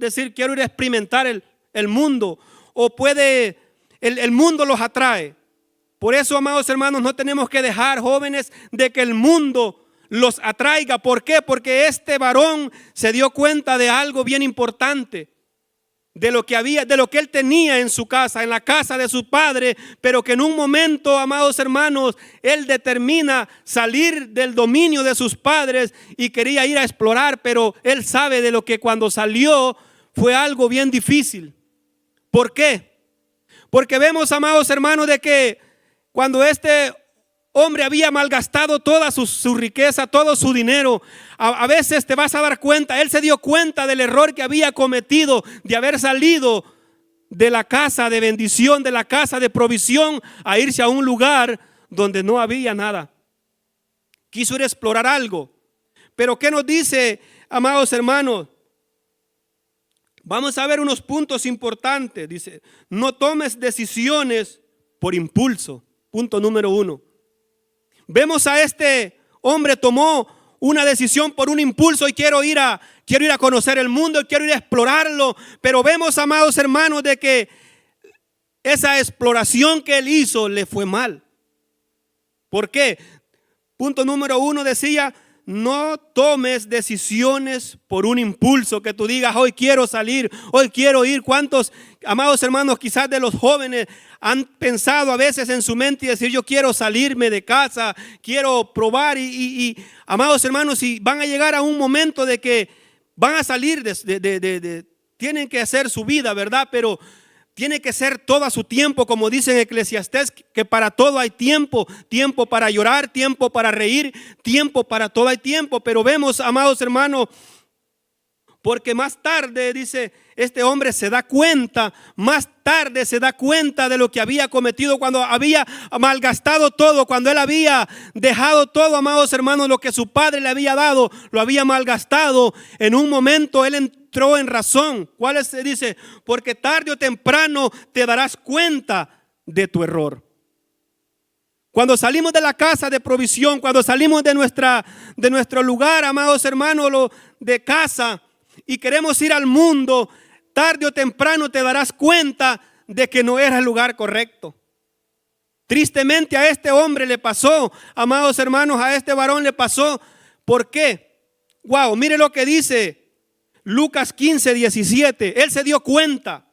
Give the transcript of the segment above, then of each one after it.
decir, quiero ir a experimentar el mundo, o puede, el mundo los atrae. Por eso, amados hermanos, no tenemos que dejar, jóvenes, de que el mundo los atraiga. ¿Por qué? Porque este varón se dio cuenta de algo bien importante, de lo que él tenía en su casa, en la casa de su padre, pero que en un momento, amados hermanos, él determina salir del dominio de sus padres y quería ir a explorar, pero él sabe de lo que cuando salió fue algo bien difícil. ¿Por qué? Porque vemos, amados hermanos, de que cuando este hombre había malgastado toda su riqueza, todo su dinero, a veces te vas a dar cuenta, él se dio cuenta del error que había cometido de haber salido de la casa de bendición, de la casa de provisión, a irse a un lugar donde no había nada. Quiso ir a explorar algo. Pero ¿qué nos dice, amados hermanos? Vamos a ver unos puntos importantes. Dice, no tomes decisiones por impulso. Punto número 1. Vemos a este hombre tomó una decisión por un impulso y quiero ir a conocer el mundo, quiero ir a explorarlo. Pero vemos, amados hermanos, de que esa exploración que él hizo le fue mal. ¿Por qué? Punto número 1 decía, no tomes decisiones por un impulso, que tú digas, hoy quiero salir, hoy quiero ir. ¿Cuántos, amados hermanos, quizás de los jóvenes han pensado a veces en su mente y decir, yo quiero salirme de casa, quiero probar y amados hermanos, y van a llegar a un momento de que van a salir tienen que hacer su vida, ¿verdad? Pero tiene que ser todo a su tiempo, como dice en Eclesiastés, que para todo hay tiempo, tiempo para llorar, tiempo para reír, tiempo para todo hay tiempo. Pero vemos, amados hermanos, porque más tarde, dice, este hombre se da cuenta, más tarde se da cuenta de lo que había cometido cuando había malgastado todo, cuando él había dejado todo, amados hermanos, lo que su padre le había dado, lo había malgastado. En un momento él entró en razón. ¿Cuál es? Dice, porque tarde o temprano te darás cuenta de tu error. Cuando salimos de la casa de provisión, cuando salimos de nuestro lugar, amados hermanos, de casa, y queremos ir al mundo, tarde o temprano te darás cuenta de que no era el lugar correcto. Tristemente a este hombre le pasó, amados hermanos, a este varón le pasó. ¿Por qué? Wow, mire lo que dice Lucas 15:17. Él se dio cuenta,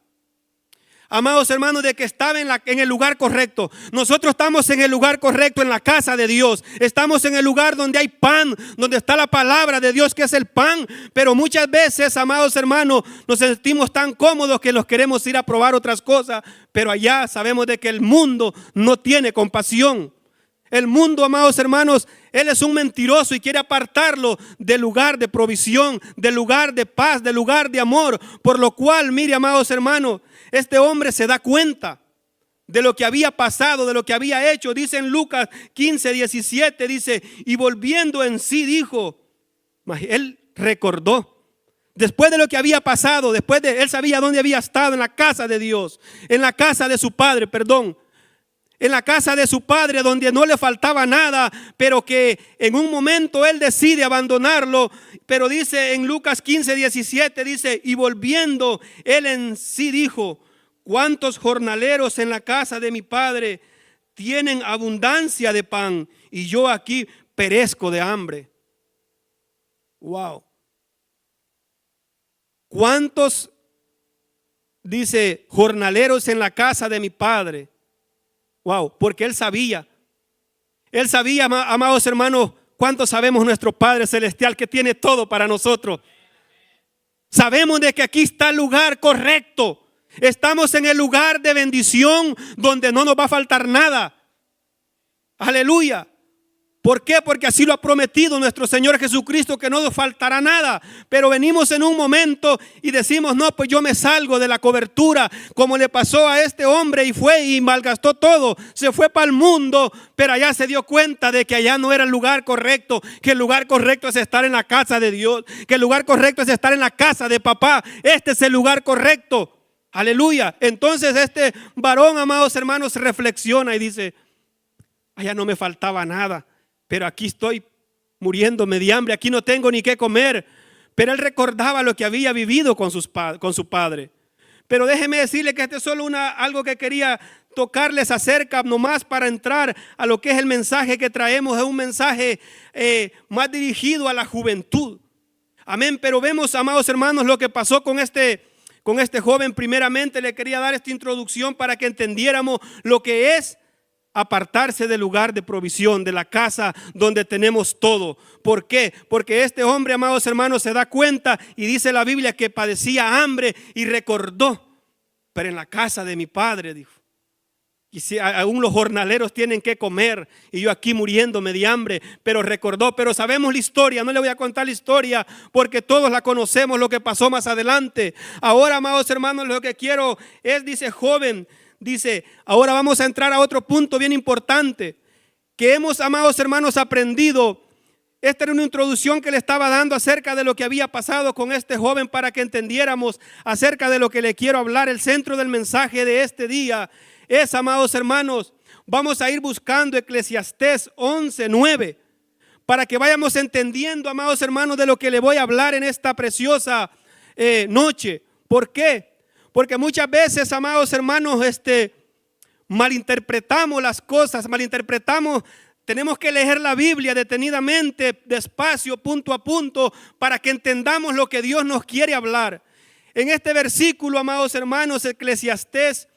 amados hermanos, de que estaba en el lugar correcto. Nosotros estamos en el lugar correcto, en la casa de Dios. Estamos en el lugar donde hay pan, donde está la palabra de Dios, que es el pan. Pero muchas veces, amados hermanos, nos sentimos tan cómodos que los queremos ir a probar otras cosas. Pero allá sabemos de que el mundo no tiene compasión. El mundo, amados hermanos, él es un mentiroso y quiere apartarlo del lugar de provisión, del lugar de paz, del lugar de amor. Por lo cual, mire, amados hermanos, este hombre se da cuenta de lo que había pasado, de lo que había hecho. Dice en Lucas 15:17, dice, y volviendo en sí dijo, él recordó. Después de lo que había pasado, él sabía dónde había estado, en la casa de Dios, en la casa de su padre, perdón. En la casa de su padre, donde no le faltaba nada, pero que en un momento él decide abandonarlo. Pero dice en Lucas 15:17, dice, y volviendo él en sí dijo, ¿cuántos jornaleros en la casa de mi padre tienen abundancia de pan y yo aquí perezco de hambre? Wow. ¿Cuántos, dice, jornaleros en la casa de mi padre? Wow, porque él sabía, amados hermanos, cuánto sabemos nuestro Padre Celestial que tiene todo para nosotros. Sabemos de que aquí está el lugar correcto. Estamos en el lugar de bendición donde no nos va a faltar nada. Aleluya. ¿Por qué? Porque así lo ha prometido nuestro Señor Jesucristo, que no nos faltará nada. Pero venimos en un momento y decimos, no, pues yo me salgo de la cobertura, como le pasó a este hombre, y fue y malgastó todo. Se fue para el mundo, pero allá se dio cuenta de que allá no era el lugar correcto, que el lugar correcto es estar en la casa de Dios, que el lugar correcto es estar en la casa de papá. Este es el lugar correcto. Aleluya. Entonces este varón, amados hermanos, reflexiona y dice, allá no me faltaba nada, pero aquí estoy muriéndome de hambre, aquí no tengo ni qué comer. pero él recordaba lo que había vivido con su padre. Pero déjeme decirle que este es solo algo que quería tocarles acerca, nomás para entrar a lo que es el mensaje que traemos. Es un mensaje más dirigido a la juventud. Amén. Pero vemos, amados hermanos, lo que pasó con este joven. Primeramente le quería dar esta introducción para que entendiéramos lo que es apartarse del lugar de provisión, de la casa donde tenemos todo. ¿Por qué? Porque este hombre, amados hermanos, se da cuenta y dice la Biblia que padecía hambre y recordó: pero en la casa de mi padre, dijo, y si aún los jornaleros tienen que comer y yo aquí muriéndome de hambre. Pero recordó, pero sabemos la historia, no le voy a contar la historia porque todos la conocemos, lo que pasó más adelante. Ahora, amados hermanos, lo que quiero es, dice joven, dice, ahora vamos a entrar a otro punto bien importante que hemos, amados hermanos, aprendido. Esta era una introducción que le estaba dando acerca de lo que había pasado con este joven para que entendiéramos acerca de lo que le quiero hablar. El centro del mensaje de este día es, amados hermanos, vamos a ir buscando Eclesiastés 11:9 para que vayamos entendiendo, amados hermanos, de lo que le voy a hablar en esta preciosa noche. ¿Por qué? Porque muchas veces, amados hermanos, malinterpretamos las cosas, tenemos que leer la Biblia detenidamente, despacio, punto a punto, para que entendamos lo que Dios nos quiere hablar. En este versículo, amados hermanos, Eclesiastés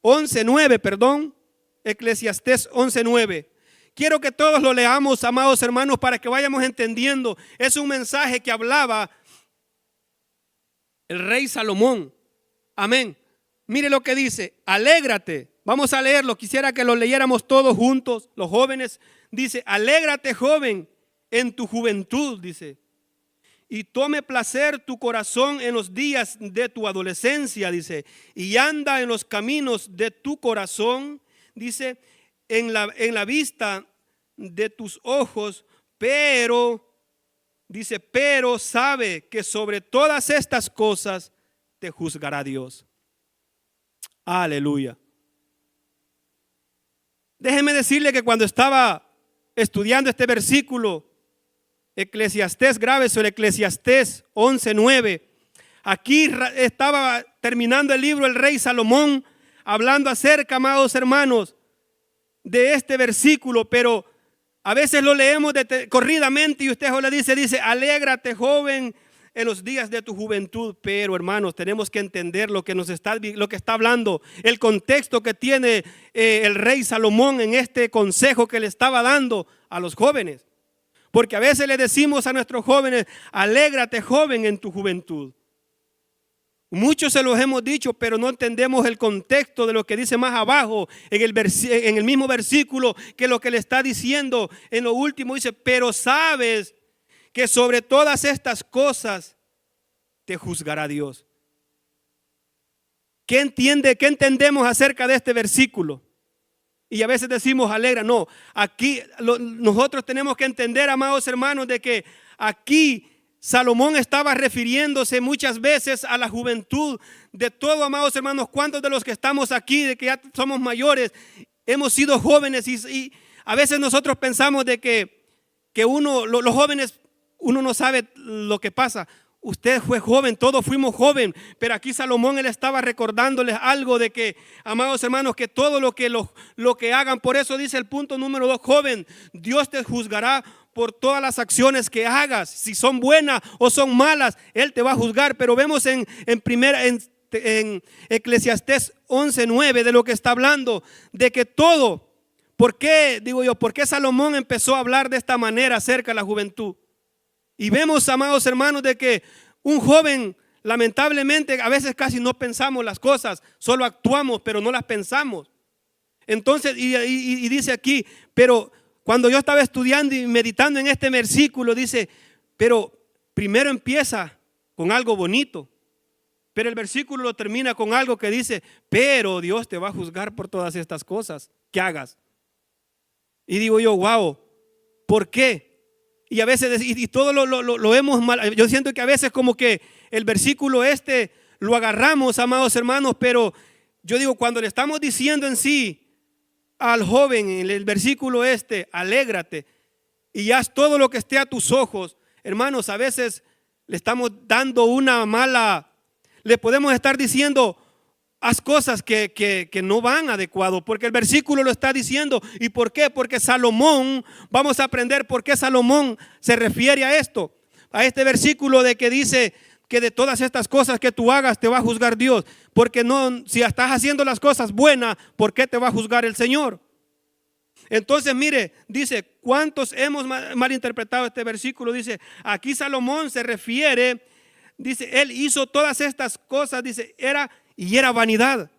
11:9. Quiero que todos lo leamos, amados hermanos, para que vayamos entendiendo. Es un mensaje que hablaba el rey Salomón. Amén. Mire lo que dice: alégrate. Vamos a leerlo, quisiera que lo leyéramos todos juntos, los jóvenes. Dice: alégrate, joven, en tu juventud, dice, y tome placer tu corazón en los días de tu adolescencia, dice, y anda en los caminos de tu corazón, dice, en la vista de tus ojos, pero sabe que sobre todas estas cosas te juzgará Dios. Aleluya. Déjeme decirle que cuando estaba estudiando este versículo, Eclesiastés, grábese el Eclesiastés 11:9. Aquí estaba terminando el libro el rey Salomón, hablando acerca, amados hermanos, de este versículo, pero a veces lo leemos corridamente y usted le dice, alégrate, joven, en los días de tu juventud. Pero hermanos, tenemos que entender lo que está hablando, el contexto que tiene el rey Salomón en este consejo que le estaba dando a los jóvenes. Porque a veces le decimos a nuestros jóvenes: alégrate, joven, en tu juventud. Muchos se los hemos dicho, pero no entendemos el contexto de lo que dice más abajo en el mismo versículo, que lo que le está diciendo en lo último. Dice: pero sabes que sobre todas estas cosas te juzgará Dios. ¿Qué entendemos acerca de este versículo? Y a veces decimos alegra. No, aquí nosotros tenemos que entender, amados hermanos, de que aquí Salomón estaba refiriéndose muchas veces a la juventud de todo, amados hermanos. ¿Cuántos de los que estamos aquí, de que ya somos mayores, hemos sido jóvenes? Y a veces nosotros pensamos de que los jóvenes, uno no sabe lo que pasa. Usted fue joven, todos fuimos joven, pero aquí Salomón, él estaba recordándoles algo de que, amados hermanos, que todo lo que hagan, por eso dice el punto número 2, joven, Dios te juzgará por todas las acciones que hagas, si son buenas o son malas, Él te va a juzgar. Pero vemos en Eclesiastés 11:9 de lo que está hablando, de que todo, ¿por qué Salomón empezó a hablar de esta manera acerca de la juventud? Y vemos, amados hermanos, de que un joven, lamentablemente, a veces casi no pensamos las cosas, solo actuamos, pero no las pensamos. Entonces, y dice aquí, pero cuando yo estaba estudiando y meditando en este versículo, dice, pero primero empieza con algo bonito, pero el versículo lo termina con algo que dice, pero Dios te va a juzgar por todas estas cosas que hagas. Y digo yo, wow, ¿por qué? Y a veces, y todo lo vemos mal. Yo siento que a veces como que el versículo lo agarramos, amados hermanos, pero yo digo, cuando le estamos diciendo en sí al joven en el versículo alégrate y haz todo lo que esté a tus ojos, hermanos, a veces le estamos dando una mala, le podemos estar diciendo, haz cosas que no van adecuado, porque el versículo lo está diciendo. ¿Y por qué? Porque Salomón, vamos a aprender por qué Salomón se refiere a esto, a este versículo de que dice que de todas estas cosas que tú hagas te va a juzgar Dios. Porque no, si estás haciendo las cosas buenas, ¿por qué te va a juzgar el Señor? Entonces mire, dice, ¿cuántos hemos malinterpretado este versículo? Dice, aquí Salomón se refiere, dice, él hizo todas estas cosas, dice, era vanidad.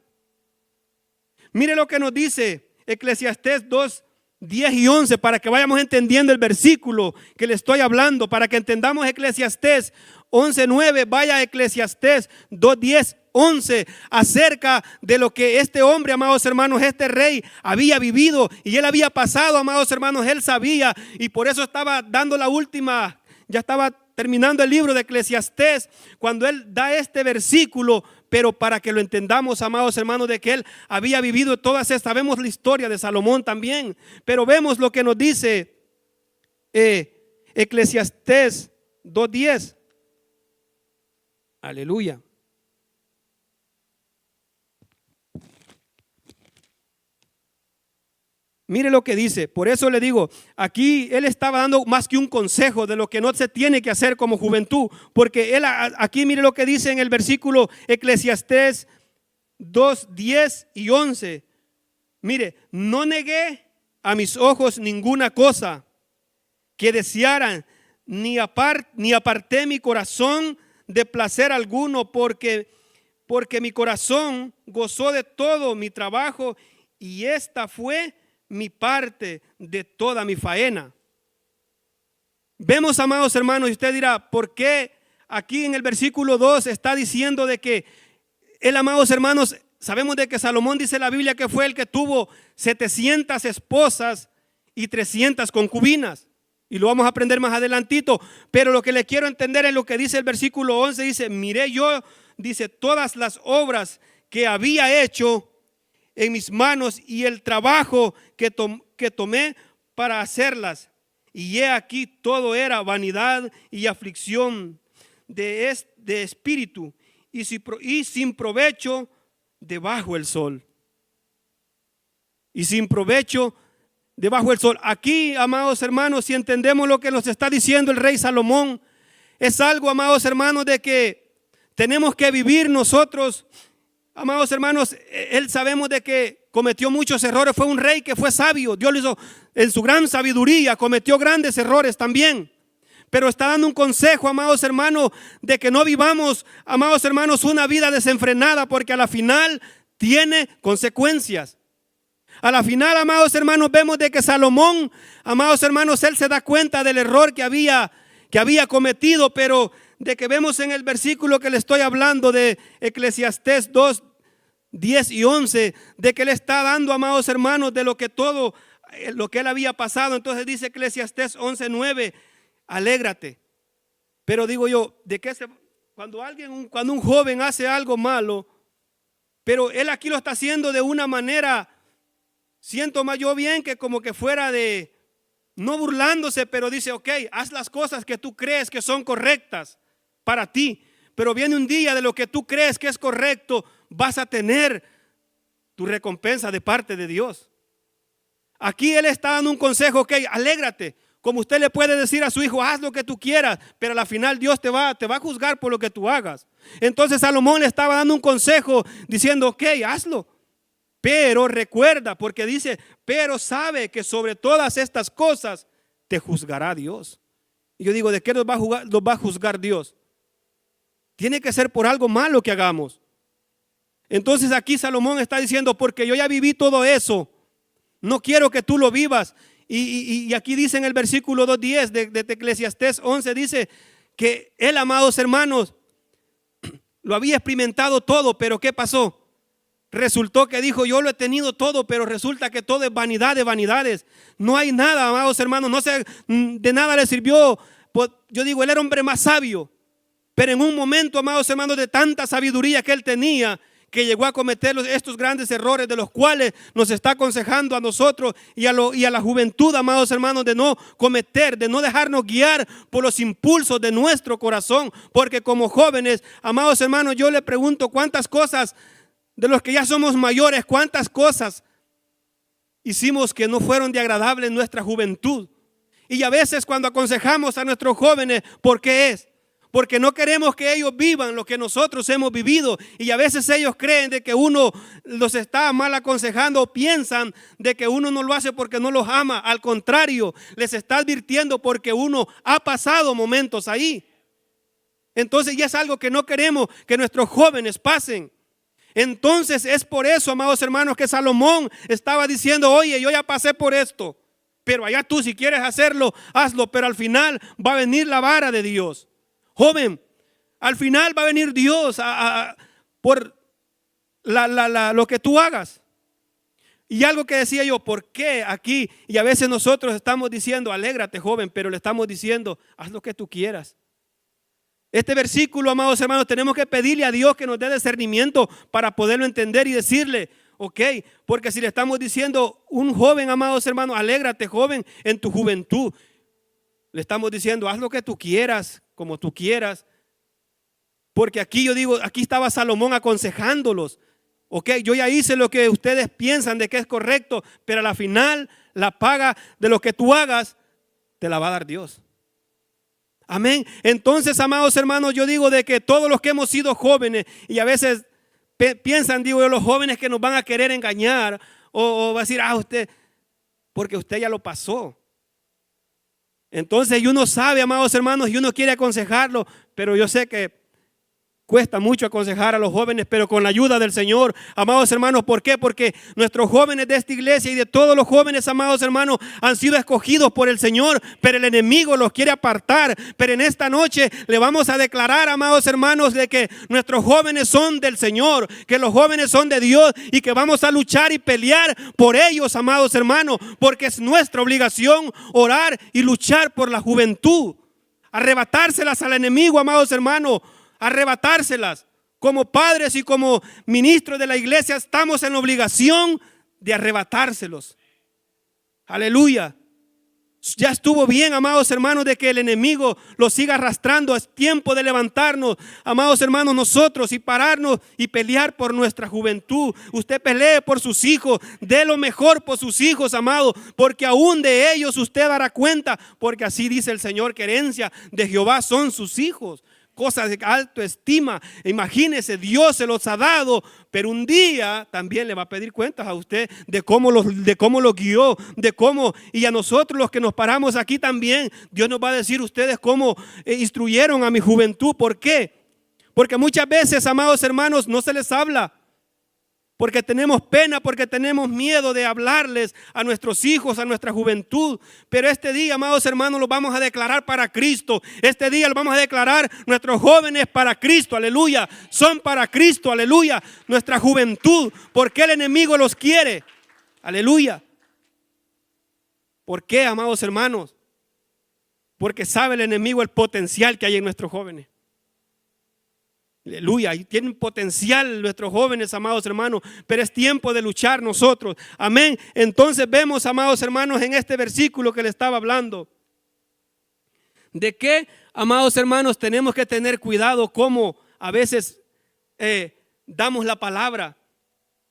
Mire lo que nos dice Eclesiastés 2, 10 y 11, para que vayamos entendiendo el versículo que le estoy hablando, para que entendamos Eclesiastés 11, 9, vaya a Eclesiastés 2, 10, 11, acerca de lo que este hombre, amados hermanos, este rey había vivido y él había pasado, amados hermanos, él sabía, y por eso estaba dando la última, ya estaba terminando el libro de Eclesiastés cuando él da este versículo, pero para que lo entendamos, amados hermanos, de que él había vivido todas estas. Sabemos la historia de Salomón también, pero vemos lo que nos dice Eclesiastés 2:10. Aleluya. Mire lo que dice. Por eso le digo, aquí él estaba dando más que un consejo de lo que no se tiene que hacer como juventud. Porque él aquí mire lo que dice en el versículo Eclesiastés 2, 10 y 11. Mire, no negué a mis ojos ninguna cosa que desearan, ni aparté mi corazón de placer alguno, porque mi corazón gozó de todo mi trabajo y esta fue mi parte de toda mi faena. Vemos, amados hermanos, y usted dirá, ¿por qué aquí en el versículo 2 está diciendo de que él, amados hermanos, sabemos de que Salomón, dice la Biblia, que fue el que tuvo 700 esposas y 300 concubinas? Y lo vamos a aprender más adelantito, pero lo que le quiero entender es lo que dice el versículo 11, dice, miré yo, dice, todas las obras que había hecho en mis manos y el trabajo que tomé para hacerlas. Y he aquí todo era vanidad y aflicción de espíritu y sin provecho debajo del sol. Y sin provecho debajo del sol. Aquí, amados hermanos, si entendemos lo que nos está diciendo el rey Salomón, es algo, amados hermanos, de que tenemos que vivir nosotros. Amados hermanos, él sabemos de que cometió muchos errores, fue un rey que fue sabio, Dios lo hizo en su gran sabiduría, cometió grandes errores también, pero está dando un consejo, amados hermanos, de que no vivamos, amados hermanos, una vida desenfrenada, porque a la final tiene consecuencias. A la final, amados hermanos, vemos de que Salomón, amados hermanos, él se da cuenta del error que había cometido, pero de que vemos en el versículo que le estoy hablando de Eclesiastés 2, 10 y 11, de que le está dando, amados hermanos, de lo que todo, lo que él había pasado. Entonces dice Eclesiastés 11, 9, alégrate. Pero digo yo, cuando un joven hace algo malo, pero él aquí lo está haciendo de una manera, siento más yo bien que como que fuera de, no burlándose, pero dice, ok, haz las cosas que tú crees que son correctas para ti, pero viene un día de lo que tú crees que es correcto, vas a tener tu recompensa de parte de Dios. Aquí él está dando un consejo, ok, alégrate, como usted le puede decir a su hijo, haz lo que tú quieras, pero al final Dios te va a juzgar por lo que tú hagas. Entonces Salomón le estaba dando un consejo diciendo, ok, hazlo, pero recuerda, porque dice, pero sabe que sobre todas estas cosas te juzgará Dios. Y yo digo, ¿de qué nos va a juzgar Dios? Tiene que ser por algo malo que hagamos. Entonces aquí Salomón está diciendo, porque yo ya viví todo eso, no quiero que tú lo vivas. Y aquí dice en el versículo 2:10 de Eclesiastés 11, dice que él, amados hermanos, lo había experimentado todo, pero ¿qué pasó? Resultó que dijo, yo lo he tenido todo, pero resulta que todo es vanidad de vanidades. No hay nada, amados hermanos, no sé, de nada le sirvió. Pues, yo digo, él era hombre más sabio, pero en un momento, amados hermanos, de tanta sabiduría que él tenía, que llegó a cometer estos grandes errores de los cuales nos está aconsejando a nosotros y a la juventud, amados hermanos, de no cometer, de no dejarnos guiar por los impulsos de nuestro corazón, porque como jóvenes, amados hermanos, yo le pregunto cuántas cosas de los que ya somos mayores, cuántas cosas hicimos que no fueron de agradable en nuestra juventud. Y a veces cuando aconsejamos a nuestros jóvenes, ¿por qué es? Porque no queremos que ellos vivan lo que nosotros hemos vivido. Y a veces ellos creen de que uno los está mal aconsejando, o piensan de que uno no lo hace porque no los ama. Al contrario, les está advirtiendo porque uno ha pasado momentos ahí. Entonces ya es algo que no queremos que nuestros jóvenes pasen. Entonces es por eso, amados hermanos, que Salomón estaba diciendo: oye, yo ya pasé por esto, pero allá tú, si quieres hacerlo, hazlo, pero al final va a venir la vara de Dios. Joven, al final va a venir Dios por lo que tú hagas. Y algo que decía yo, ¿por qué aquí? Y a veces nosotros estamos diciendo: alégrate, joven, pero le estamos diciendo: haz lo que tú quieras. Este versículo, amados hermanos, tenemos que pedirle a Dios que nos dé discernimiento para poderlo entender y decirle: ok, porque si le estamos diciendo un joven, amados hermanos, alégrate, joven, en tu juventud, le estamos diciendo: haz lo que tú quieras, como tú quieras. Porque aquí yo digo, aquí estaba Salomón aconsejándolos. Ok, yo ya hice lo que ustedes piensan de que es correcto, pero a la final la paga de lo que tú hagas te la va a dar Dios. Amén. Entonces, amados hermanos, yo digo de que todos los que hemos sido jóvenes, y a veces piensan, digo yo, los jóvenes que nos van a querer engañar, o va a decir: usted, porque usted ya lo pasó. Entonces, y uno sabe, amados hermanos, y uno quiere aconsejarlo, pero yo sé que cuesta mucho aconsejar a los jóvenes, pero con la ayuda del Señor, amados hermanos. ¿Por qué? Porque nuestros jóvenes de esta iglesia y de todos los jóvenes, amados hermanos, han sido escogidos por el Señor, pero el enemigo los quiere apartar. Pero en esta noche le vamos a declarar, amados hermanos, de que nuestros jóvenes son del Señor, que los jóvenes son de Dios y que vamos a luchar y pelear por ellos, amados hermanos, porque es nuestra obligación orar y luchar por la juventud, arrebatárselas al enemigo, amados hermanos. Arrebatárselas. Como padres y como ministros de la iglesia estamos en la obligación de arrebatárselos. Aleluya. Ya estuvo bien, amados hermanos, de que el enemigo los siga arrastrando. Es tiempo de levantarnos, amados hermanos, nosotros, y pararnos y pelear por nuestra juventud. Usted pelee por sus hijos, dé lo mejor por sus hijos, amados, porque aún de ellos usted dará cuenta, porque así dice el Señor, que herencia de Jehová son sus hijos. Cosas de alta estima. Imagínese, Dios se los ha dado, pero un día también le va a pedir cuentas a usted de cómo lo guió, de cómo, y a nosotros los que nos paramos aquí también, Dios nos va a decir: ustedes cómo instruyeron a mi juventud. ¿Por qué? Porque muchas veces, amados hermanos, no se les habla. Porque tenemos pena, porque tenemos miedo de hablarles a nuestros hijos, a nuestra juventud. Pero este día, amados hermanos, lo vamos a declarar para Cristo. Este día lo vamos a declarar nuestros jóvenes para Cristo, aleluya. Son para Cristo, aleluya. Nuestra juventud, porque el enemigo los quiere, aleluya. ¿Por qué, amados hermanos? Porque sabe el enemigo el potencial que hay en nuestros jóvenes. Aleluya, y tienen potencial nuestros jóvenes, amados hermanos, pero es tiempo de luchar nosotros. Amén. Entonces vemos, amados hermanos, en este versículo que le estaba hablando, de que, amados hermanos, tenemos que tener cuidado cómo a veces damos la palabra,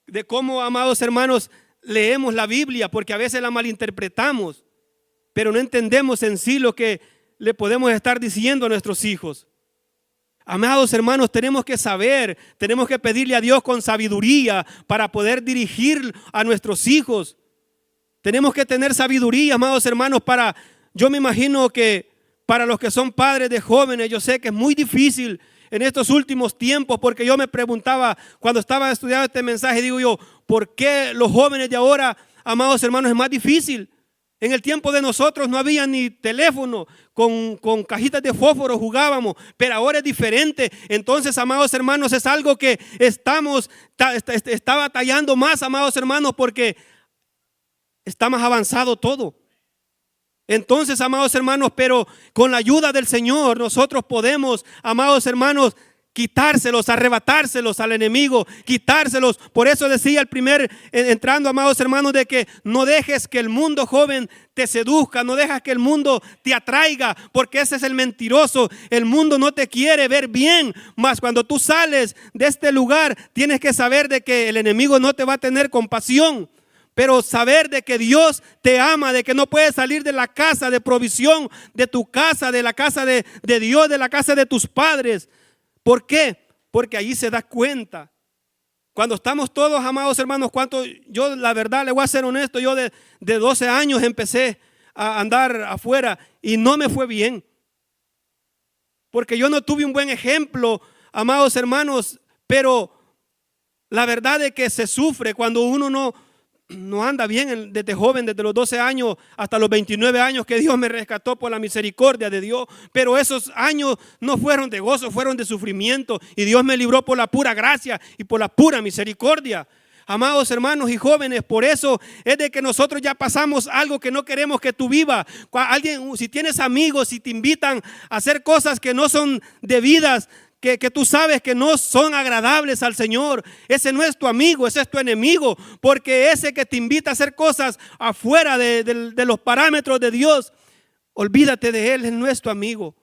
de cómo, amados hermanos, leemos la Biblia, porque a veces la malinterpretamos, pero no entendemos en sí lo que le podemos estar diciendo a nuestros hijos. Amados hermanos, tenemos que saber, tenemos que pedirle a Dios con sabiduría para poder dirigir a nuestros hijos. Tenemos que tener sabiduría, amados hermanos, yo me imagino que para los que son padres de jóvenes, yo sé que es muy difícil en estos últimos tiempos, porque yo me preguntaba cuando estaba estudiando este mensaje, digo yo, ¿por qué los jóvenes de ahora, amados hermanos, es más difícil? En el tiempo de nosotros no había ni teléfono, con cajitas de fósforo jugábamos, pero ahora es diferente. Entonces, amados hermanos, es algo que está batallando más, amados hermanos, porque está más avanzado todo. Entonces, amados hermanos, pero con la ayuda del Señor nosotros podemos, amados hermanos, quitárselos, arrebatárselos al enemigo, quitárselos. Por eso decía entrando, amados hermanos, de que no dejes que el mundo joven te seduzca, no dejes que el mundo te atraiga, porque ese es el mentiroso. El mundo no te quiere ver bien, mas cuando tú sales de este lugar, tienes que saber de que el enemigo no te va a tener compasión. Pero saber de que Dios te ama, de que no puedes salir de la casa de provisión, de tu casa, de la casa de Dios, de la casa de tus padres. ¿Por qué? Porque allí se da cuenta. Cuando estamos todos, amados hermanos, yo la verdad le voy a ser honesto, yo de 12 años empecé a andar afuera y no me fue bien. Porque yo no tuve un buen ejemplo, amados hermanos, pero la verdad es que se sufre cuando uno no anda bien desde joven, desde los 12 años hasta los 29 años que Dios me rescató por la misericordia de Dios. Pero esos años no fueron de gozo, fueron de sufrimiento. Y Dios me libró por la pura gracia y por la pura misericordia. Amados hermanos y jóvenes, por eso es de que nosotros ya pasamos algo que no queremos que tú vivas. Si tienes amigos, si te invitan a hacer cosas que no son debidas, que tú sabes que no son agradables al Señor, ese no es tu amigo, ese es tu enemigo, porque ese que te invita a hacer cosas afuera de los parámetros de Dios, olvídate de él no es tu amigo.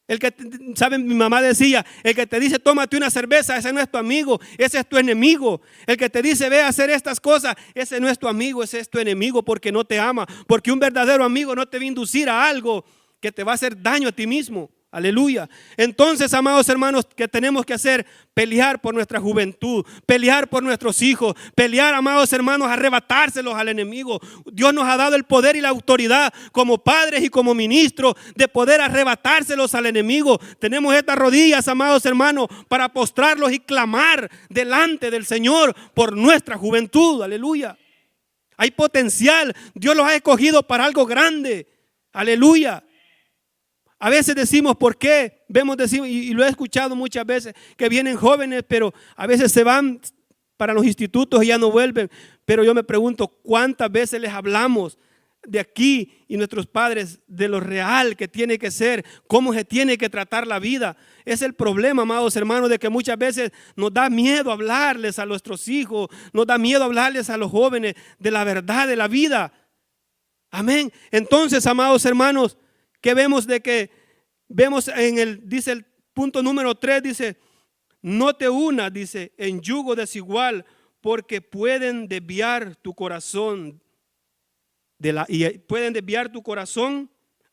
El que, ¿saben? Mi mamá decía, el que te dice tómate una cerveza, ese no es tu amigo, ese es tu enemigo. El que te dice ve a hacer estas cosas, ese no es tu amigo, ese es tu enemigo, porque no te ama, porque un verdadero amigo no te va a inducir a algo que te va a hacer daño a ti mismo. Aleluya. Entonces, amados hermanos, ¿qué tenemos que hacer? Pelear por nuestra juventud, pelear por nuestros hijos, pelear, amados hermanos, arrebatárselos al enemigo. Dios nos ha dado el poder y la autoridad como padres y como ministros de poder arrebatárselos al enemigo. Tenemos estas rodillas, amados hermanos, para postrarlos y clamar delante del Señor por nuestra juventud. Aleluya. Hay potencial. Dios los ha escogido para algo grande. Aleluya. A veces decimos, ¿por qué? Decimos, y lo he escuchado muchas veces, que vienen jóvenes, pero a veces se van para los institutos y ya no vuelven. Pero yo me pregunto, ¿cuántas veces les hablamos de aquí y nuestros padres de lo real que tiene que ser, cómo se tiene que tratar la vida? Es el problema, amados hermanos, de que muchas veces nos da miedo hablarles a nuestros hijos, nos da miedo hablarles a los jóvenes de la verdad de la vida. Amén. Entonces, amados hermanos, que vemos dice el punto número 3, dice, no te unas, dice, en yugo desigual, porque pueden desviar tu corazón pueden desviar tu corazón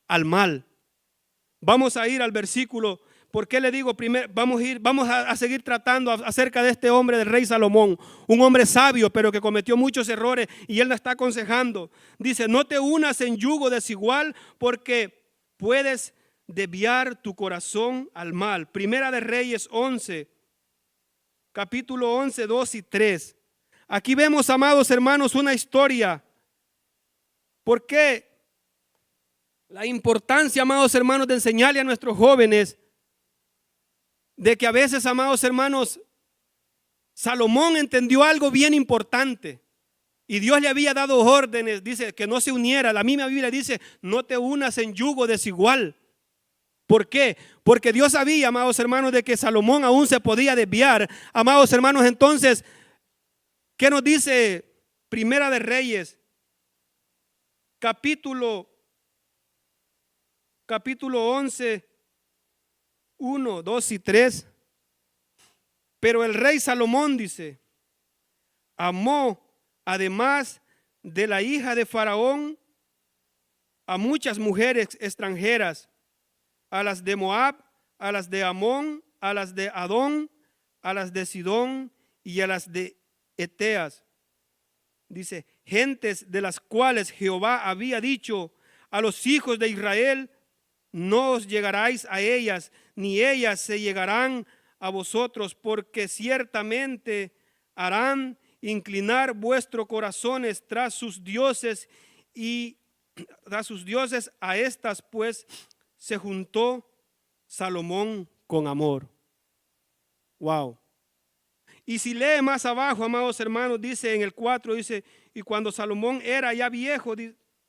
al mal. Vamos a ir al versículo. ¿Por qué le digo primero? Vamos a seguir tratando acerca de este hombre del rey Salomón, un hombre sabio, pero que cometió muchos errores y él nos está aconsejando. Dice, no te unas en yugo desigual, porque puedes desviar tu corazón al mal. Primera de Reyes 11, capítulo 11, 2 y 3. Aquí vemos, amados hermanos, una historia. ¿Por qué? La importancia, amados hermanos, de enseñarle a nuestros jóvenes de que a veces, amados hermanos, Salomón entendió algo bien importante. Y Dios le había dado órdenes, dice, que no se uniera. La misma Biblia dice, no te unas en yugo desigual. ¿Por qué? Porque Dios sabía, amados hermanos, de que Salomón aún se podía desviar. Amados hermanos, entonces, ¿qué nos dice Primera de Reyes? Capítulo 11, 1, 2 y 3. Pero el rey Salomón, dice, amó, además de la hija de Faraón, a muchas mujeres extranjeras, a las de Moab, a las de Amón, a las de Adón, a las de Sidón y a las de Eteas. Dice, gentes de las cuales Jehová había dicho a los hijos de Israel, no os llegaráis a ellas, ni ellas se llegarán a vosotros, porque ciertamente harán inclinar vuestros corazones tras sus dioses y tras sus dioses. A estas pues se juntó Salomón con amor. Wow. Y si lee más abajo, amados hermanos, dice en el 4, dice, y cuando Salomón era ya viejo,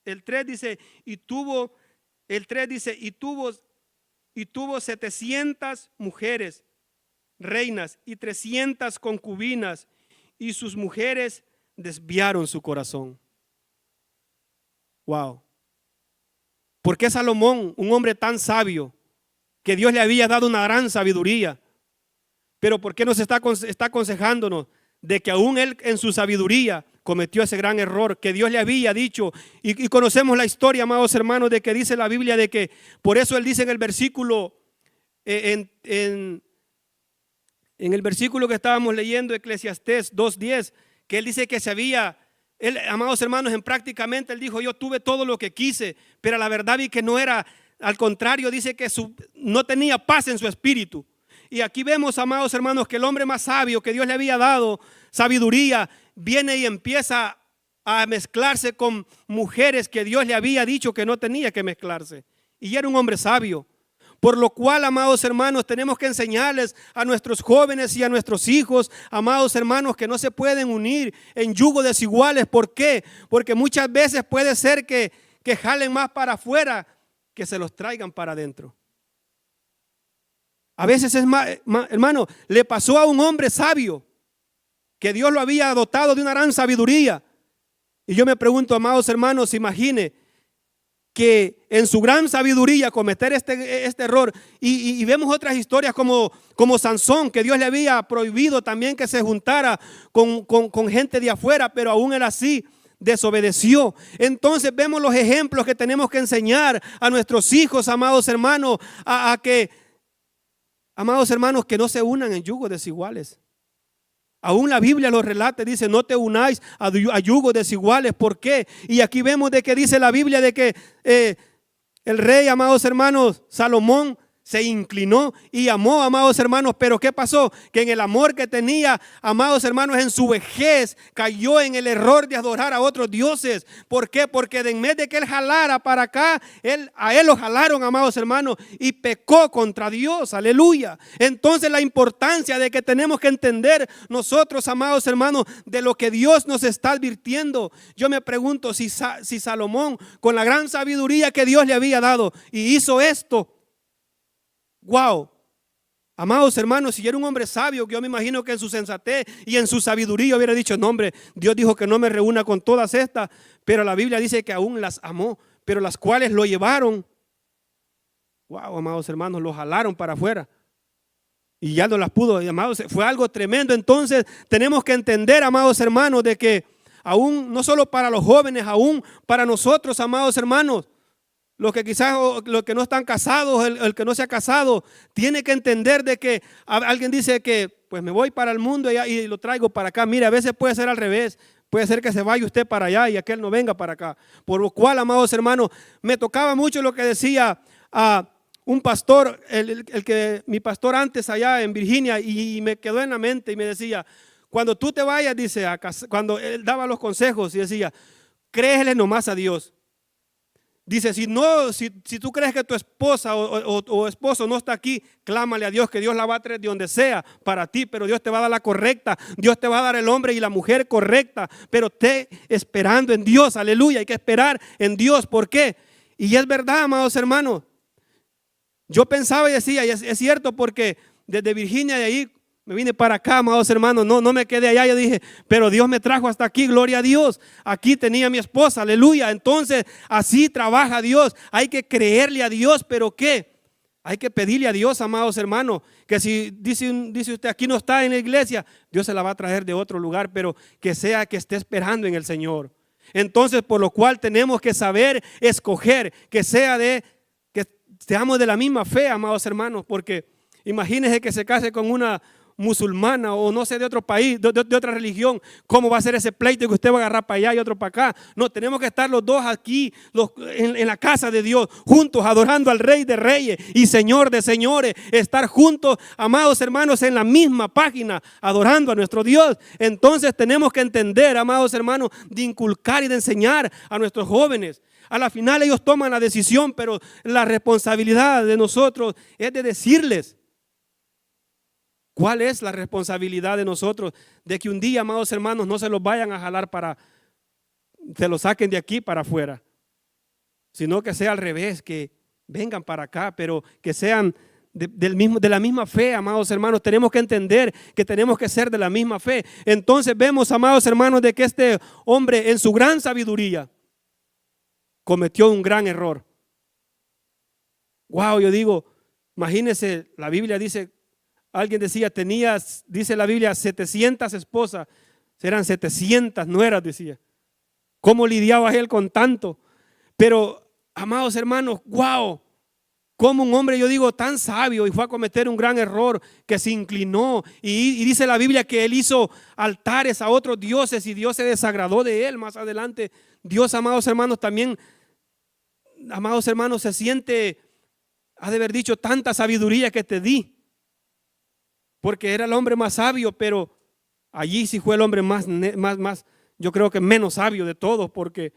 el 3 dice, y tuvo 700 mujeres, reinas y 300 concubinas, y sus mujeres desviaron su corazón. Wow. ¿Por qué Salomón, un hombre tan sabio, que Dios le había dado una gran sabiduría, pero por qué nos está aconsejándonos de que aún él en su sabiduría cometió ese gran error que Dios le había dicho? Y conocemos la historia, amados hermanos, de que dice la Biblia de que por eso él dice en el versículo, en el versículo que estábamos leyendo, Eclesiastés 2:10, que él dice que se había, él, amados hermanos, en prácticamente él dijo: yo tuve todo lo que quise, pero la verdad vi que no era, al contrario, dice que no tenía paz en su espíritu. Y aquí vemos, amados hermanos, que el hombre más sabio que Dios le había dado sabiduría, viene y empieza a mezclarse con mujeres que Dios le había dicho que no tenía que mezclarse. Y era un hombre sabio. Por lo cual, amados hermanos, tenemos que enseñarles a nuestros jóvenes y a nuestros hijos, amados hermanos, que no se pueden unir en yugo desiguales. ¿Por qué? Porque muchas veces puede ser que jalen más para afuera que se los traigan para adentro. A veces es más, hermano, le pasó a un hombre sabio que Dios lo había dotado de una gran sabiduría. Y yo me pregunto, amados hermanos, imagine que en su gran sabiduría cometer este error. Y vemos otras historias como Sansón, que Dios le había prohibido también que se juntara con gente de afuera, pero aún él así desobedeció. Entonces vemos los ejemplos que tenemos que enseñar a nuestros hijos, amados hermanos, amados hermanos, que no se unan en yugos desiguales. Aún la Biblia lo relata, dice: no te unáis a yugos desiguales. ¿Por qué? Y aquí vemos de que dice la Biblia de que el rey, amados hermanos, Salomón, se inclinó y amó, amados hermanos. Pero ¿qué pasó? Que en el amor que tenía, amados hermanos, en su vejez cayó en el error de adorar a otros dioses. ¿Por qué? Porque en vez de que él jalara para acá, a él lo jalaron, amados hermanos, y pecó contra Dios. Aleluya. Entonces la importancia de que tenemos que entender nosotros, amados hermanos, de lo que Dios nos está advirtiendo. Yo me pregunto si Salomón, con la gran sabiduría que Dios le había dado, y hizo esto. Wow, amados hermanos, si era un hombre sabio, que yo me imagino que en su sensatez y en su sabiduría hubiera dicho: no, hombre, Dios dijo que no me reúna con todas estas, pero la Biblia dice que aún las amó, pero las cuales lo llevaron. Wow, amados hermanos, lo jalaron para afuera y ya no las pudo, amados, fue algo tremendo. Entonces tenemos que entender, amados hermanos, de que aún no solo para los jóvenes, aún para nosotros, amados hermanos, los que quizás, los que no están casados, el que no se ha casado, tiene que entender de que alguien dice que pues me voy para el mundo y lo traigo para acá. Mire, a veces puede ser al revés. Puede ser que se vaya usted para allá y aquel no venga para acá. Por lo cual, amados hermanos, me tocaba mucho lo que decía un pastor, mi pastor antes allá en Virginia, y me quedó en la mente y me decía: cuando tú te vayas, dice, cuando él daba los consejos y decía: créele nomás a Dios. Dice: si tú crees que tu esposa o esposo no está aquí, clámale a Dios, que Dios la va a traer de donde sea para ti, pero Dios te va a dar la correcta. Dios te va a dar el hombre y la mujer correcta, pero esté esperando en Dios. Aleluya, hay que esperar en Dios. ¿Por qué? Y es verdad, amados hermanos. Yo pensaba y decía, y es cierto, porque desde Virginia, de ahí me vine para acá, amados hermanos, no me quedé allá. Yo dije: pero Dios me trajo hasta aquí, gloria a Dios. Aquí tenía a mi esposa, aleluya. Entonces así trabaja Dios. Hay que creerle a Dios, pero ¿qué? Hay que pedirle a Dios, amados hermanos, que si dice usted aquí no está en la iglesia, Dios se la va a traer de otro lugar, pero que sea que esté esperando en el Señor. Entonces, por lo cual tenemos que saber escoger, que seamos de la misma fe, amados hermanos, porque imagínense que se case con una musulmana o no sé, de otro país, de otra religión. ¿Cómo va a ser ese pleito que usted va a agarrar para allá y otro para acá? No, tenemos que estar los dos aquí en la casa de Dios, juntos, adorando al Rey de Reyes y Señor de Señores. Estar juntos, amados hermanos, en la misma página, adorando a nuestro Dios. Entonces tenemos que entender, amados hermanos, de inculcar y de enseñar a nuestros jóvenes. A la final ellos toman la decisión, pero la responsabilidad de nosotros es de decirles. ¿Cuál es la responsabilidad de nosotros? De que un día, amados hermanos, no se los vayan a jalar se los saquen de aquí para afuera, sino que sea al revés, que vengan para acá, pero que sean de la misma fe, amados hermanos. Tenemos que entender que tenemos que ser de la misma fe. Entonces vemos, amados hermanos, de que este hombre en su gran sabiduría cometió un gran error. Wow, yo digo, imagínense, la Biblia dice, alguien decía, dice la Biblia, 700 esposas, eran 700 nueras, decía. ¿Cómo lidiaba él con tanto? Pero, amados hermanos, wow, como un hombre, yo digo, tan sabio y fue a cometer un gran error, que se inclinó y dice la Biblia que él hizo altares a otros dioses y Dios se desagradó de él. Más adelante, Dios, amados hermanos, también, amados hermanos, se siente, ha de haber dicho, tanta sabiduría que te di, porque era el hombre más sabio, pero allí sí fue el hombre más, yo creo que menos sabio de todos, porque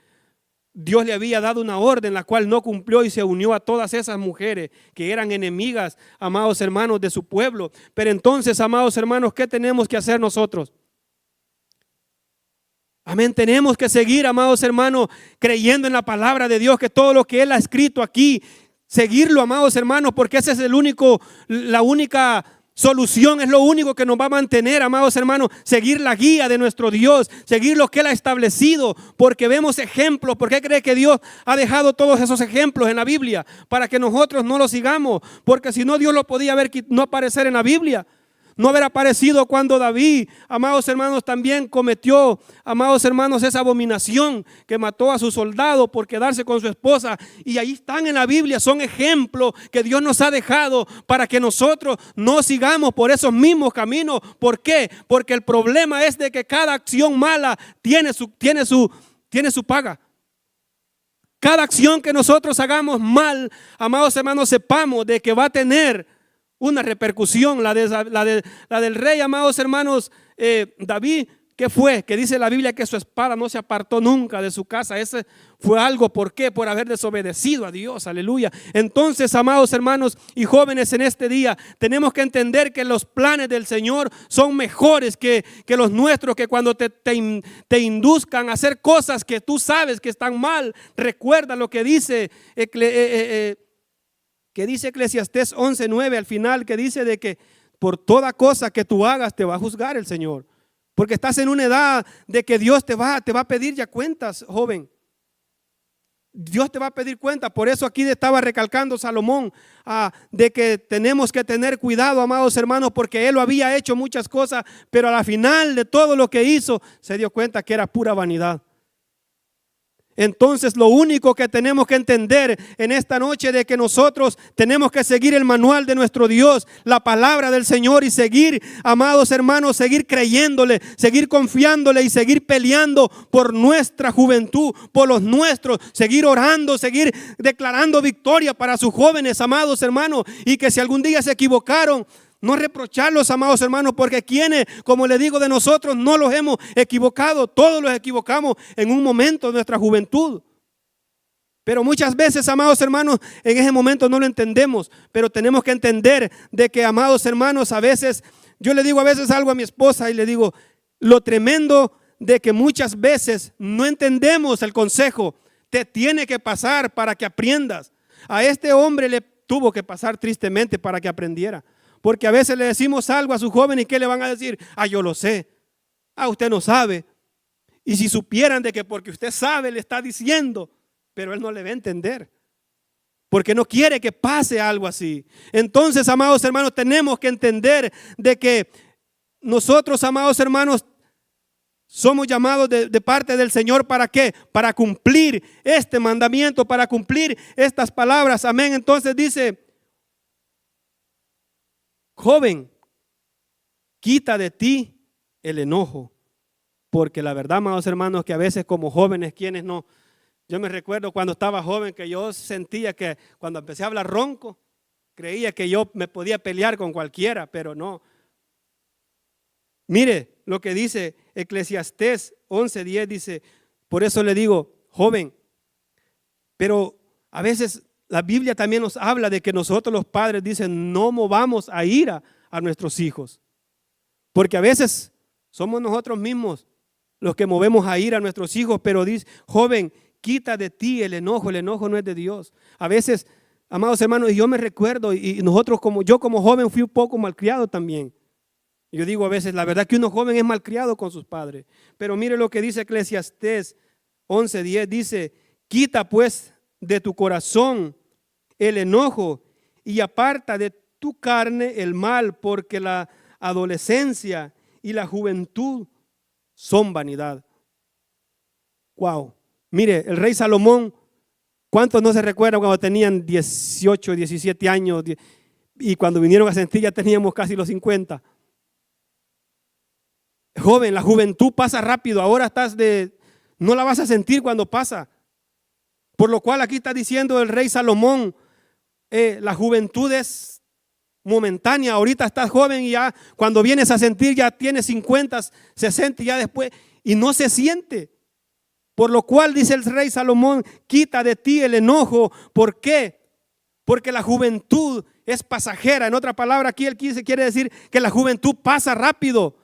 Dios le había dado una orden la cual no cumplió y se unió a todas esas mujeres que eran enemigas, amados hermanos, de su pueblo. Pero entonces, amados hermanos, ¿qué tenemos que hacer nosotros? Amén, tenemos que seguir, amados hermanos, creyendo en la palabra de Dios, que todo lo que Él ha escrito aquí, seguirlo, amados hermanos, porque ese es la única solución, es lo único que nos va a mantener, amados hermanos, seguir la guía de nuestro Dios, seguir lo que Él ha establecido, porque vemos ejemplos. ¿Por qué cree que Dios ha dejado todos esos ejemplos en la Biblia? Para que nosotros no los sigamos, porque si no, Dios lo podía ver no aparecer en la Biblia. No haber aparecido cuando David, amados hermanos, también cometió, amados hermanos, esa abominación que mató a su soldado por quedarse con su esposa. Y ahí están en la Biblia, son ejemplos que Dios nos ha dejado para que nosotros no sigamos por esos mismos caminos. ¿Por qué? Porque el problema es de que cada acción mala tiene su paga. Cada acción que nosotros hagamos mal, amados hermanos, sepamos de que va a tener una repercusión. La del rey, amados hermanos, David, ¿qué fue? Que dice la Biblia que su espada no se apartó nunca de su casa. Ese fue algo, ¿por qué? Por haber desobedecido a Dios, aleluya. Entonces, amados hermanos y jóvenes, en este día tenemos que entender que los planes del Señor son mejores que los nuestros, que cuando te induzcan a hacer cosas que tú sabes que están mal. Recuerda lo que dice Eclesiastés 11:9 al final, que dice de que por toda cosa que tú hagas te va a juzgar el Señor, porque estás en una edad de que Dios te va a pedir ya cuentas, joven. Dios te va a pedir cuentas. Por eso aquí estaba recalcando Salomón de que tenemos que tener cuidado, amados hermanos, porque él lo había hecho muchas cosas, pero a la final de todo lo que hizo se dio cuenta que era pura vanidad. Entonces lo único que tenemos que entender en esta noche de que nosotros tenemos que seguir el manual de nuestro Dios, la palabra del Señor, y seguir, amados hermanos, seguir creyéndole, seguir confiándole y seguir peleando por nuestra juventud, por los nuestros, seguir orando, seguir declarando victoria para sus jóvenes, amados hermanos, y que si algún día se equivocaron, no reprocharlos, amados hermanos, porque quienes, como le digo, de nosotros no los hemos equivocado. Todos los equivocamos en un momento de nuestra juventud. Pero muchas veces, amados hermanos, en ese momento no lo entendemos. Pero tenemos que entender de que, amados hermanos, a veces, yo le digo a veces algo a mi esposa y le digo, lo tremendo de que muchas veces no entendemos el consejo. Te tiene que pasar para que aprendas. A este hombre le tuvo que pasar tristemente para que aprendiera. Porque a veces le decimos algo a su joven y ¿qué le van a decir? Yo lo sé. Usted no sabe. Y si supieran de que porque usted sabe le está diciendo, pero él no le va a entender. Porque no quiere que pase algo así. Entonces, amados hermanos, tenemos que entender de que nosotros, amados hermanos, somos llamados de parte del Señor. ¿Para qué? Para cumplir este mandamiento, para cumplir estas palabras. Amén. Entonces dice, joven, quita de ti el enojo, porque la verdad, amados hermanos, que a veces como jóvenes, quienes no, yo me recuerdo cuando estaba joven que yo sentía que cuando empecé a hablar ronco, creía que yo me podía pelear con cualquiera, pero no. Mire lo que dice Eclesiastés 11:10, dice, por eso le digo, joven, pero a veces la Biblia también nos habla de que nosotros los padres, dicen, no movamos a ira a nuestros hijos. Porque a veces somos nosotros mismos los que movemos a ira a nuestros hijos, pero dice, joven, quita de ti el enojo no es de Dios. A veces Amados hermanos, y yo me recuerdo, y nosotros yo como joven fui un poco malcriado también. Yo digo a veces, la verdad que uno joven es malcriado con sus padres. Pero mire lo que dice Eclesiastés 11:10, dice, quita pues de tu corazón el enojo y aparta de tu carne el mal, porque la adolescencia y la juventud son vanidad. Wow. Mire, el rey Salomón, ¿cuántos no se recuerdan cuando tenían 18, 17 años y cuando vinieron a sentir ya teníamos casi los 50? Joven, la juventud pasa rápido, ahora no la vas a sentir cuando pasa. Por lo cual aquí está diciendo el rey Salomón, la juventud es momentánea, ahorita estás joven y ya cuando vienes a sentir ya tienes 50, 60 y ya después, y no se siente. Por lo cual dice el rey Salomón, quita de ti el enojo. ¿Por qué? Porque la juventud es pasajera. En otra palabra, aquí él quiere decir que la juventud pasa rápido.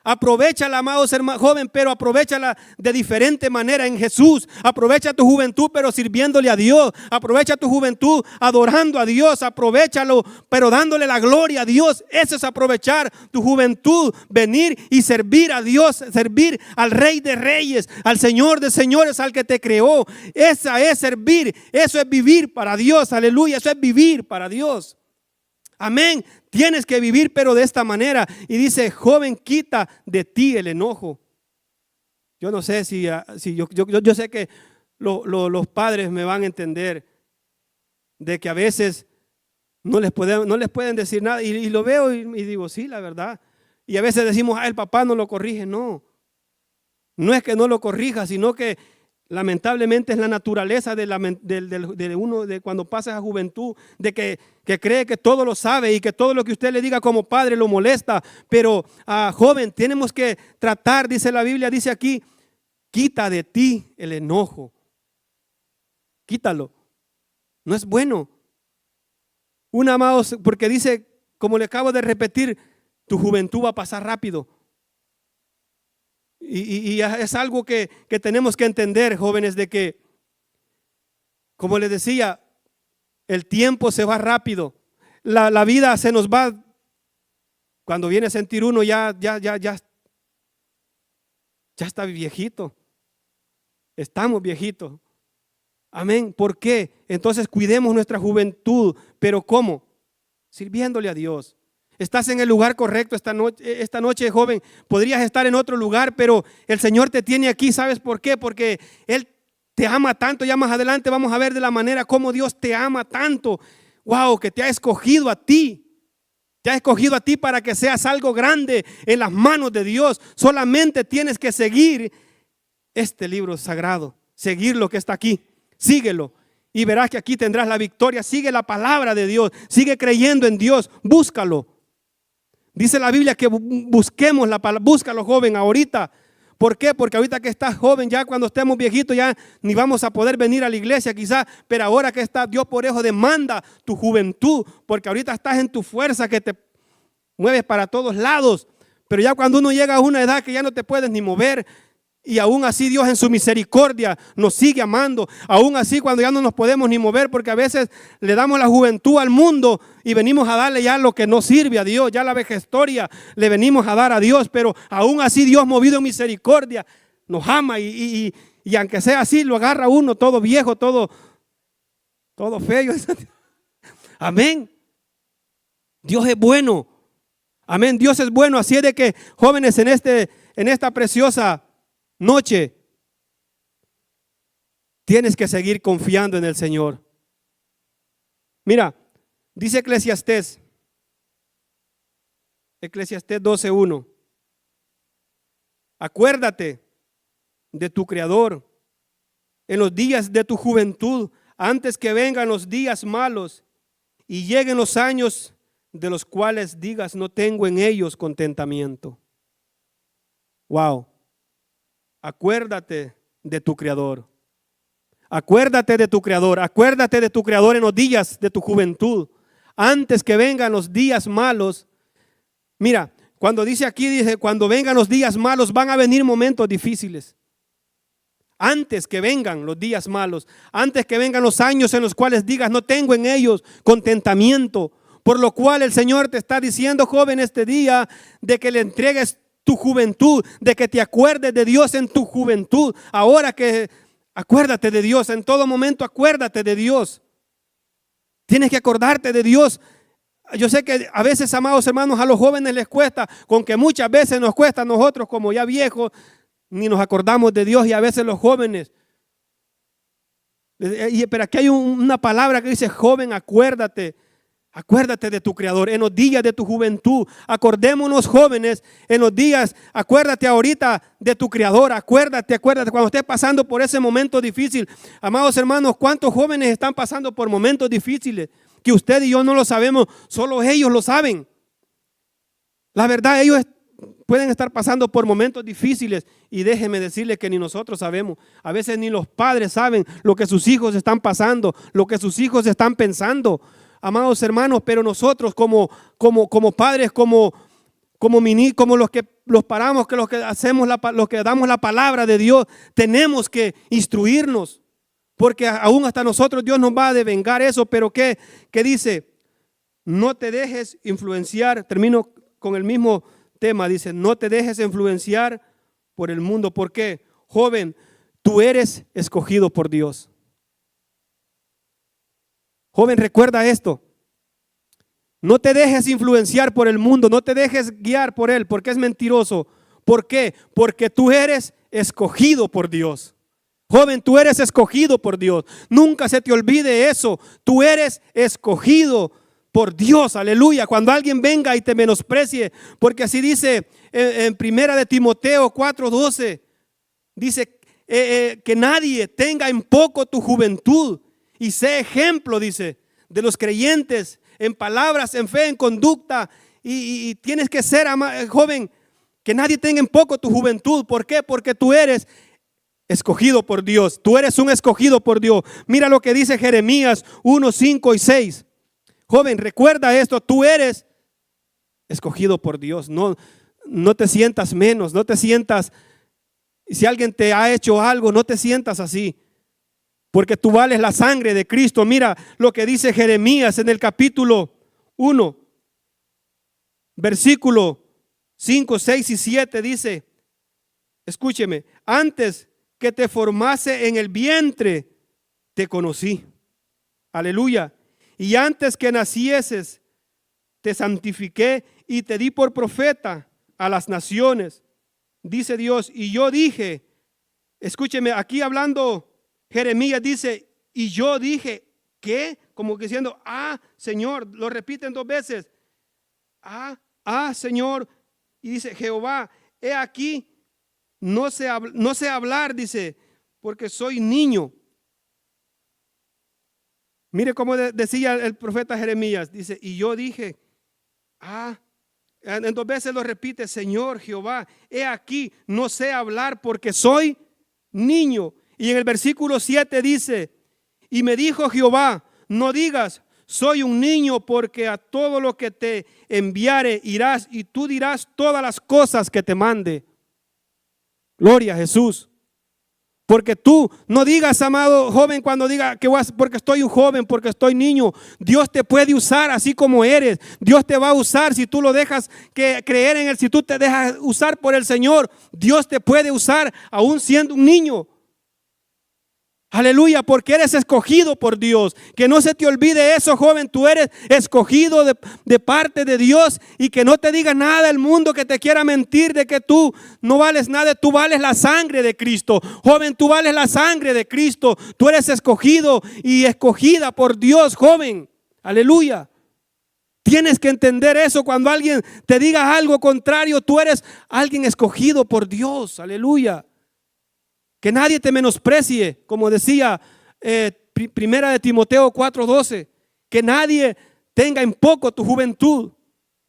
Aprovechala, amados hermanos, joven, pero aprovechala de diferente manera en Jesús. Aprovecha tu juventud, pero sirviéndole a Dios. Aprovecha tu juventud adorando a Dios. Aprovechalo, pero dándole la gloria a Dios. Eso es aprovechar tu juventud, venir y servir a Dios, servir al Rey de Reyes, al Señor de Señores, al que te creó. Esa es servir, eso es vivir para Dios, aleluya, eso es vivir para Dios. Amén. Tienes que vivir, pero de esta manera. Y dice, joven, quita de ti el enojo. Yo no sé si yo sé que los padres me van a entender de que a veces no les pueden decir nada. Y lo veo y digo, sí, la verdad. Y a veces decimos, el papá no lo corrige. No es que no lo corrija, sino que lamentablemente es la naturaleza de uno de cuando pasa a juventud, de que cree que todo lo sabe y que todo lo que usted le diga como padre lo molesta. Pero joven, tenemos que tratar, dice la Biblia, dice aquí, quita de ti el enojo. Quítalo. No es bueno. Amados, porque dice, como le acabo de repetir, tu juventud va a pasar rápido. Y es algo que tenemos que entender, jóvenes, de que, como les decía, el tiempo se va rápido. La vida se nos va. Cuando viene a sentir uno ya está viejito. Estamos viejitos. Amén. ¿Por qué? Entonces cuidemos nuestra juventud. ¿Pero cómo? Sirviéndole a Dios. Estás en el lugar correcto esta noche, joven. Podrías estar en otro lugar, pero el Señor te tiene aquí. ¿Sabes por qué? Porque Él te ama tanto. Ya más adelante vamos a ver de la manera como Dios te ama tanto. Wow, que te ha escogido a ti. Te ha escogido a ti para que seas algo grande en las manos de Dios. Solamente tienes que seguir este libro sagrado. Seguir lo que está aquí. Síguelo. Y verás que aquí tendrás la victoria. Sigue la palabra de Dios. Sigue creyendo en Dios. Búscalo. Dice la Biblia que busquemos la palabra. Búscalo, joven, ahorita. ¿Por qué? Porque ahorita que estás joven, ya cuando estemos viejitos, ya ni vamos a poder venir a la iglesia quizás. Pero ahora que está Dios, por eso demanda tu juventud. Porque ahorita estás en tu fuerza que te mueves para todos lados. Pero ya cuando uno llega a una edad que ya no te puedes ni mover. Y aún así Dios en su misericordia nos sigue amando. Aún así cuando ya no nos podemos ni mover, porque a veces le damos la juventud al mundo y venimos a darle ya lo que no sirve a Dios. Ya la vejestoria le venimos a dar a Dios. Pero aún así Dios, movido en misericordia, nos ama. Y aunque sea así, lo agarra uno todo viejo, todo feo. Amén. Dios es bueno. Amén. Dios es bueno. Así es de que, jóvenes, en esta preciosa noche, tienes que seguir confiando en el Señor. Mira, dice Eclesiastés 12:1. Acuérdate de tu Creador en los días de tu juventud, antes que vengan los días malos y lleguen los años de los cuales digas, no tengo en ellos contentamiento. Wow. Acuérdate de tu Creador. Acuérdate de tu Creador. Acuérdate de tu Creador en los días de tu juventud, antes que vengan los días malos. Mira, cuando dice aquí, dice, cuando vengan los días malos, van a venir momentos difíciles. antes que vengan los días malos, antes que vengan los años en los cuales digas, no tengo en ellos contentamiento. Por lo cual el Señor te está diciendo, joven, este día, de que le entregues tu juventud, de que te acuerdes de Dios en tu juventud. Ahora que acuérdate de Dios, en todo momento acuérdate de Dios. Tienes que acordarte de Dios. Yo sé que a veces, amados hermanos, a los jóvenes les cuesta, con que muchas veces nos cuesta a nosotros como ya viejos, ni nos acordamos de Dios, y a veces los jóvenes. Pero aquí hay una palabra que dice, joven, acuérdate. Acuérdate de tu Creador en los días de tu juventud. Acordémonos, jóvenes, en los días. Acuérdate ahorita de tu Creador. Acuérdate cuando estés pasando por ese momento difícil. Amados hermanos, ¿cuántos jóvenes están pasando por momentos difíciles? Que usted y yo no lo sabemos, solo ellos lo saben. La verdad, ellos pueden estar pasando por momentos difíciles, y déjeme decirle que ni nosotros sabemos. A veces ni los padres saben lo que sus hijos están pasando, lo que sus hijos están pensando. Amados hermanos, pero nosotros como padres, como los que los paramos, que los que hacemos, los que damos la palabra de Dios, tenemos que instruirnos, porque aún hasta nosotros Dios nos va a devengar eso. Pero ¿qué dice? No te dejes influenciar. Termino con el mismo tema. Dice, no te dejes influenciar por el mundo. ¿Por qué? Joven, tú eres escogido por Dios. Joven, recuerda esto. No te dejes influenciar por el mundo, no te dejes guiar por él, porque es mentiroso. ¿Por qué? Porque tú eres escogido por Dios. Joven, tú eres escogido por Dios. Nunca se te olvide eso. Tú eres escogido por Dios. Aleluya. Cuando alguien venga y te menosprecie, porque así dice en primera de Timoteo 4:12, dice que nadie tenga en poco tu juventud. Y sé ejemplo, dice, de los creyentes en palabras, en fe, en conducta. Y tienes que ser, joven, que nadie tenga en poco tu juventud. ¿Por qué? Porque tú eres escogido por Dios. Tú eres un escogido por Dios. Mira lo que dice Jeremías 1, 5 y 6. Joven, recuerda esto. Tú eres escogido por Dios. No te sientas menos. No te sientas, si alguien te ha hecho algo, no te sientas así. Porque tú vales la sangre de Cristo. Mira lo que dice Jeremías en el capítulo 1, versículo 5, 6 y 7. Dice, escúcheme, antes que te formase en el vientre, te conocí. Aleluya. Y antes que nacieses, te santifiqué y te di por profeta a las naciones. Dice Dios, y yo dije, escúcheme, aquí hablando Jeremías dice, y yo dije, ¿qué? Como que diciendo, Señor, lo repiten 2 veces. Señor. Y dice, Jehová, he aquí, no sé hablar, dice, porque soy niño. Mire cómo decía el profeta Jeremías, dice, y yo dije, en 2 veces lo repite, Señor, Jehová, he aquí, no sé hablar porque soy niño. Y en el versículo 7 dice, y me dijo Jehová, no digas, soy un niño, porque a todo lo que te enviare irás, y tú dirás todas las cosas que te mande. Gloria a Jesús. Porque tú no digas, amado joven, cuando diga que porque estoy un joven, porque estoy niño. Dios te puede usar así como eres. Dios te va a usar si tú lo dejas creer en él, si tú te dejas usar por el Señor. Dios te puede usar aún siendo un niño. Aleluya, porque eres escogido por Dios. Que no se te olvide eso, joven. Tú eres escogido de parte de Dios. Y que no te diga nada el mundo que te quiera mentir de que tú no vales nada. Tú vales la sangre de Cristo. Joven, tú vales la sangre de Cristo. Tú eres escogido y escogida por Dios, joven. Aleluya. Tienes que entender eso. Cuando alguien te diga algo contrario, tú eres alguien escogido por Dios. Aleluya. Que nadie te menosprecie, como decía primera de Timoteo 4:12. Que nadie tenga en poco tu juventud.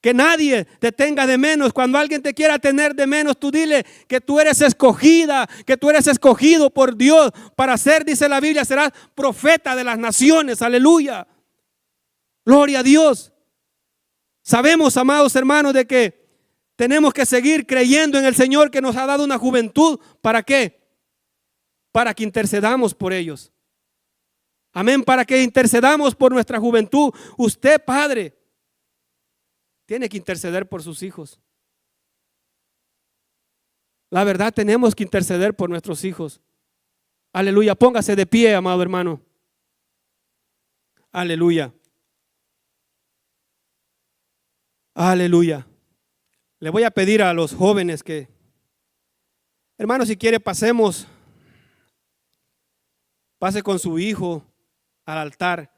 Que nadie te tenga de menos. Cuando alguien te quiera tener de menos, tú dile que tú eres escogida, que tú eres escogido por Dios para ser, dice la Biblia, serás profeta de las naciones. Aleluya. Gloria a Dios. Sabemos, amados hermanos, de que tenemos que seguir creyendo en el Señor, que nos ha dado una juventud. ¿Para qué? para que intercedamos por ellos. Amén, para que intercedamos por nuestra juventud. Usted, padre, tiene que interceder por sus hijos. La verdad, tenemos que interceder por nuestros hijos. Aleluya, póngase de pie, amado hermano. Aleluya. Aleluya. Le voy a pedir a los jóvenes que, hermano, si quiere pase con su hijo al altar.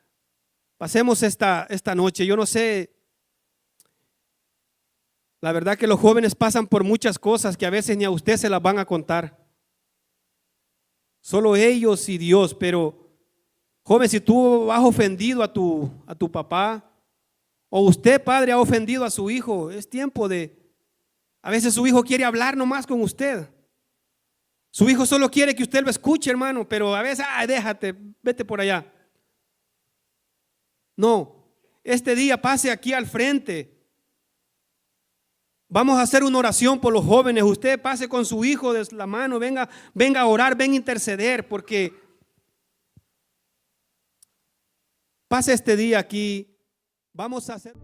Pasemos esta noche. Yo no sé, la verdad que los jóvenes pasan por muchas cosas que a veces ni a usted se las van a contar. Solo ellos y Dios. Pero joven, si tú has ofendido a tu papá, o usted, padre, ha ofendido a su hijo, es tiempo de, a veces su hijo quiere hablar nomás con usted. Su hijo solo quiere que usted lo escuche, hermano, pero a veces, déjate, vete por allá. No, este día pase aquí al frente. Vamos a hacer una oración por los jóvenes. Usted pase con su hijo de la mano, venga a orar, venga a interceder, porque pase este día aquí. Vamos a hacer...